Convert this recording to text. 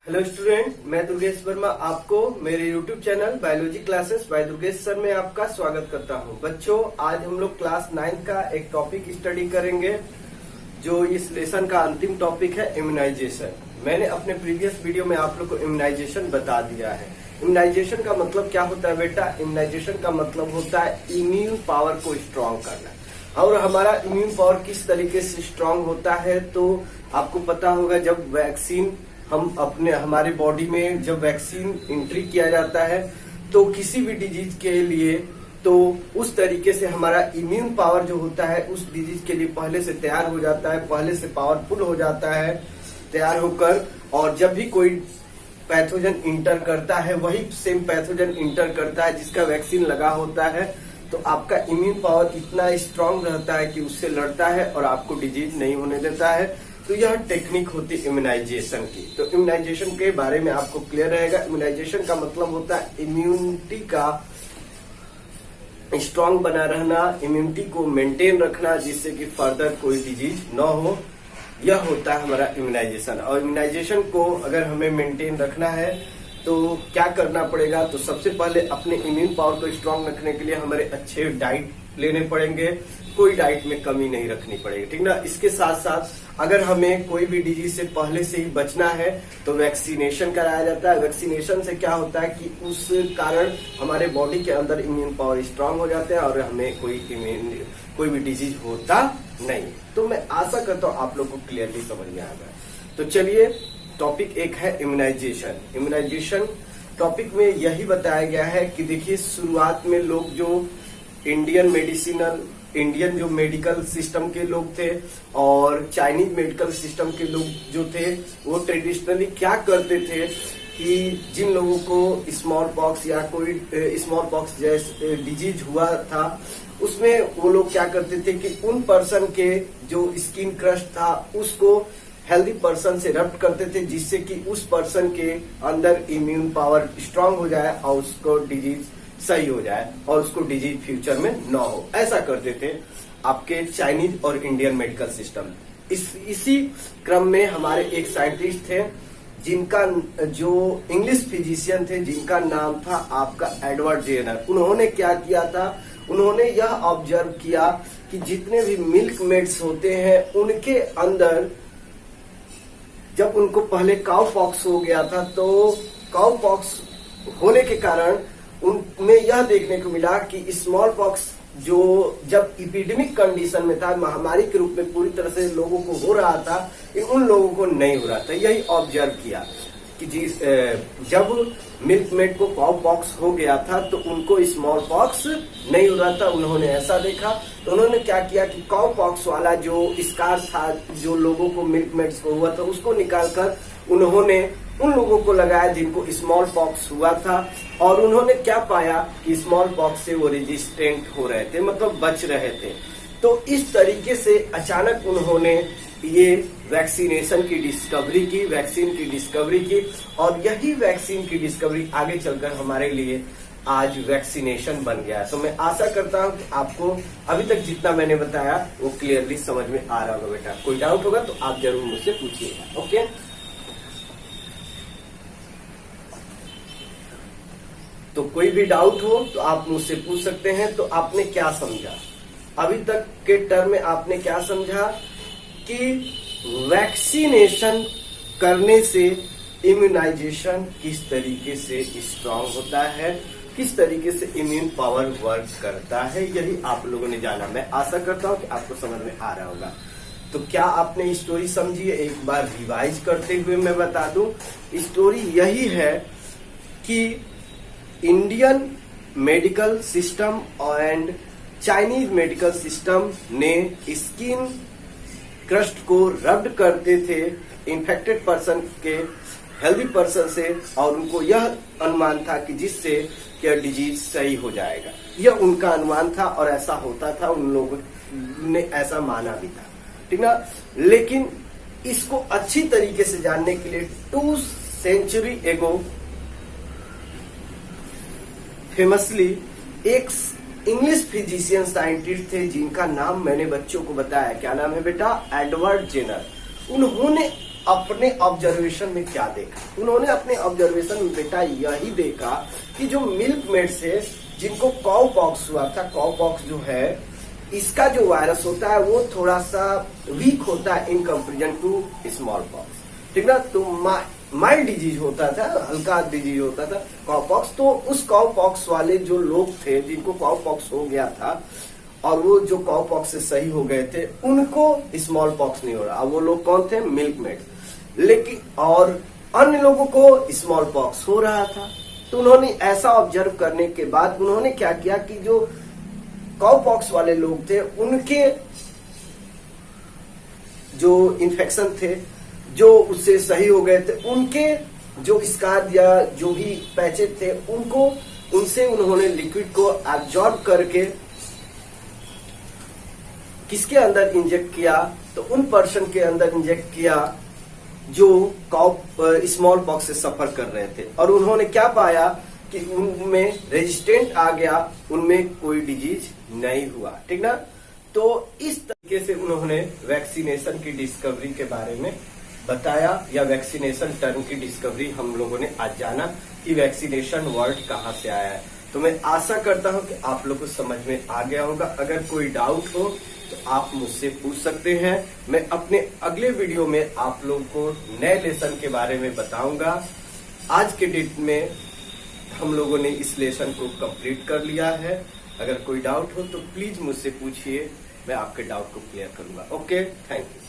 Hello student, मैं दुर्गेश वर्मा आपको मेरे YouTube channel biology classes bye Durgesh sir में आपका स्वागत करता हूं। बच्चों, आज हम लोग क्लास 9 का एक टॉपिक स्टडी करेंगे जो इस लेसन का अंतिम टॉपिक है, इम्यूनाइजेशन। मैंने अपने प्रीवियस वीडियो में आप लोग को इम्यूनाइजेशन बता दिया है। इम्यूनाइजेशन का मतलब क्या होता है बेटा? इम्यूनाइजेशन का मतलब होता है इम्यून पावर को स्ट्रांग करना। और हमारा इम्यून पावर किस तरीके से स्ट्रांग होता है तो आपको पता होगा, जब वैक्सीन हमारे बॉडी में जब वैक्सीन एंट्री किया जाता है तो किसी भी डिजीज के लिए तो उस तरीके से हमारा इम्यून पावर जो होता है उस डिजीज के लिए पहले से तैयार हो जाता है, पहले से पावरफुल हो जाता है तैयार होकर। और जब भी कोई पैथोजन इंटर करता है, वही सेम पैथोजन इंटर करता है जिसका वैक्सीन लगा होता है, तो आपका इम्यून पावर इतना स्ट्रांग रहता है कि उससे लड़ता है और आपको डिजीज नहीं होने देता है। तो यह टेक्निक होती है इम्यूनाइजेशन की। तो इम्यूनाइजेशन के बारे में आपको क्लियर रहेगा। इम्यूनाइजेशन का मतलब होता है इम्यूनिटी का स्ट्रांग बना रहना, इम्यूनिटी को मेंटेन रखना जिससे कि फर्दर कोई डिजीज न हो। यह होता है हमारा इम्यूनाइजेशन। और इम्यूनाइजेशन को अगर हमें मेंटेन रखना है तो क्या करना पड़ेगा? तो सबसे पहले अपने इम्यून पावर को स्ट्रांग रखने के लिए हमारे अच्छे डाइट लेने पड़ेंगे, कोई डाइट में कमी नहीं रखनी पड़ेगी, ठीक ना। इसके साथ साथ अगर हमें कोई भी डिजीज से पहले से ही बचना है तो वैक्सीनेशन कराया जाता है। वैक्सीनेशन से क्या होता है कि उस कारण हमारे बॉडी के अंदर इम्यून पावर स्ट्रांग हो जाते हैं और हमें कोई भी डिजीज होता नहीं। तो मैं आशा करता हूँ आप लोग को क्लियरली समझ में आ गया। तो चलिए, टॉपिक एक है इम्यूनाइजेशन। इम्यूनाइजेशन टॉपिक में यही बताया गया है कि देखिए, शुरुआत में लोग जो इंडियन जो मेडिकल सिस्टम के लोग थे और चाइनीज मेडिकल सिस्टम के लोग जो थे, वो ट्रेडिशनली क्या करते थे कि जिन लोगों को स्मॉल पॉक्स या कोई स्मॉल पॉक्स जैसे डिजीज हुआ था, उसमें वो लोग क्या करते थे कि उन पर्सन के जो स्किन क्रस्ट था उसको हेल्दी पर्सन से रब करते थे, जिससे कि उस पर्सन के अंदर इम्यून पावर स्ट्रांग हो जाए और उसको डिजीज सही हो जाए और उसको डिजीज फ्यूचर में न हो। ऐसा करते थे आपके चाइनीज और इंडियन मेडिकल सिस्टम। इसी क्रम में हमारे एक साइंटिस्ट थे जिनका जो इंग्लिश फिजिशियन थे जिनका नाम था आपका एडवर्ड जेनर। उन्होंने क्या किया था? उन्होंने यह ऑब्जर्व किया कि जितने भी मिल्क मेड्स होते हैं उनके अंदर जब उनको पहले काउ पॉक्स हो गया था, तो काउ पॉक्स होने के कारण उनमें यह देखने को मिला कि स्मॉल पॉक्स जो जब इपिडेमिक कंडीशन में था, महामारी के रूप में पूरी तरह से लोगों को हो रहा था, उन लोगों को नहीं हो रहा था। यही ऑब्जर्व किया कि जब मिल्क मेड को काउ पॉक्स हो गया था तो उनको स्मॉल पॉक्स नहीं हो रहा था। उन्होंने ऐसा देखा तो उन्होंने क्या किया कि काउ पॉक्स वाला जो स्कार था जो लोगों को मिल्क मेड्स को हुआ था, उसको निकालकर उन्होंने उन लोगों को लगाया जिनको स्मॉल पॉक्स हुआ था। और उन्होंने क्या पाया कि स्मॉल पॉक्स से वो रेजिस्टेंट हो रहे थे, मतलब बच रहे थे। तो इस तरीके से अचानक उन्होंने ये वैक्सीनेशन की डिस्कवरी की, वैक्सीन की डिस्कवरी की। और यही वैक्सीन की डिस्कवरी आगे चलकर हमारे लिए आज वैक्सीनेशन बन गया। तो मैं आशा करता हूँ कि आपको अभी तक जितना मैंने बताया वो क्लियरली समझ में आ रहा होगा। बेटा, कोई डाउट होगा तो आप जरूर मुझसे पूछिएगा। ओके, तो कोई भी डाउट हो तो आप मुझसे पूछ सकते हैं। तो आपने क्या समझा अभी तक के टर्म में? आपने क्या समझा कि वैक्सीनेशन करने से इम्यूनाइजेशन किस तरीके से स्ट्रांग होता है, किस तरीके से इम्यून पावर वर्क करता है, यही आप लोगों ने जाना। मैं आशा करता हूं कि आपको समझ में आ रहा होगा। तो क्या आपने स्टोरी समझी? एक बार रिवाइज करते हुए मैं बता दूं, स्टोरी यही है कि Indian medical system and Chinese medical system ने स्किन क्रस्ट को रब्ड करते थे इन्फेक्टेड पर्सन के हेल्दी पर्सन से, और उनको यह अनुमान था कि जिससे क्या डिजीज सही हो जाएगा। यह उनका अनुमान था और ऐसा होता था, उन लोगों ने ऐसा माना भी था, ठीक ना। लेकिन इसको अच्छी तरीके से जानने के लिए 2 सेंचुरी एगो फेमसली एक इंग्लिश फिजिशियन साइंटिस्ट थे जिनका नाम मैंने बच्चों को बताया। क्या नाम है बेटा? Edward Jenner. उन्होंने अपने ऑब्जर्वेशन में क्या देखा। उन्होंने अपने ऑब्जर्वेशन में बेटा यही देखा कि जो मिल्क मेड से जिनको काउ पॉक्स हुआ था, काउ पॉक्स जो है इसका जो वायरस होता है वो थोड़ा सा वीक होता है in comparison to smallpox, ठीक ना। तो माइल्ड डिजीज होता था, हल्का डिजीज होता था काउ पॉक्स। तो उस काउ पॉक्स वाले जो लोग थे जिनको काउ पॉक्स हो गया था और वो जो काउ पॉक्स से सही हो गए थे उनको स्मॉल पॉक्स नहीं हो रहा। वो लोग कौन थे? Milk made. लेकिन और अन्य लोगों को स्मॉल पॉक्स हो रहा था। तो उन्होंने ऐसा ऑब्जर्व करने के बाद उन्होंने क्या किया कि जो काउ पॉक्स वाले लोग थे उनके जो इन्फेक्शन थे जो उससे सही हो गए थे, उनके जो स्कार या जो भी पैचेज थे उनसे उन्होंने लिक्विड को एब्जॉर्ब करके किसके अंदर इंजेक्ट किया? तो उन पर्सन के अंदर इंजेक्ट किया जो स्मॉल पॉक्स से सफर कर रहे थे। और उन्होंने क्या पाया कि उनमें रेजिस्टेंट आ गया, उनमें कोई डिजीज नहीं हुआ, ठीक ना। तो इस तरीके से उन्होंने वैक्सीनेशन की डिस्कवरी के बारे में बताया, या वैक्सीनेशन टर्म की डिस्कवरी हम लोगों ने आज जाना कि वैक्सीनेशन वर्ड कहाँ से आया है। तो मैं आशा करता हूं कि आप लोग को समझ में आ गया होगा। अगर कोई डाउट हो तो आप मुझसे पूछ सकते हैं। मैं अपने अगले वीडियो में आप लोगों को नए लेसन के बारे में बताऊंगा। आज के डेट में हम लोगों ने इस लेसन को कंप्लीट कर लिया है। अगर कोई डाउट हो तो प्लीज मुझसे पूछिए, मैं आपके डाउट को क्लियर करूंगा। Okay, thank you.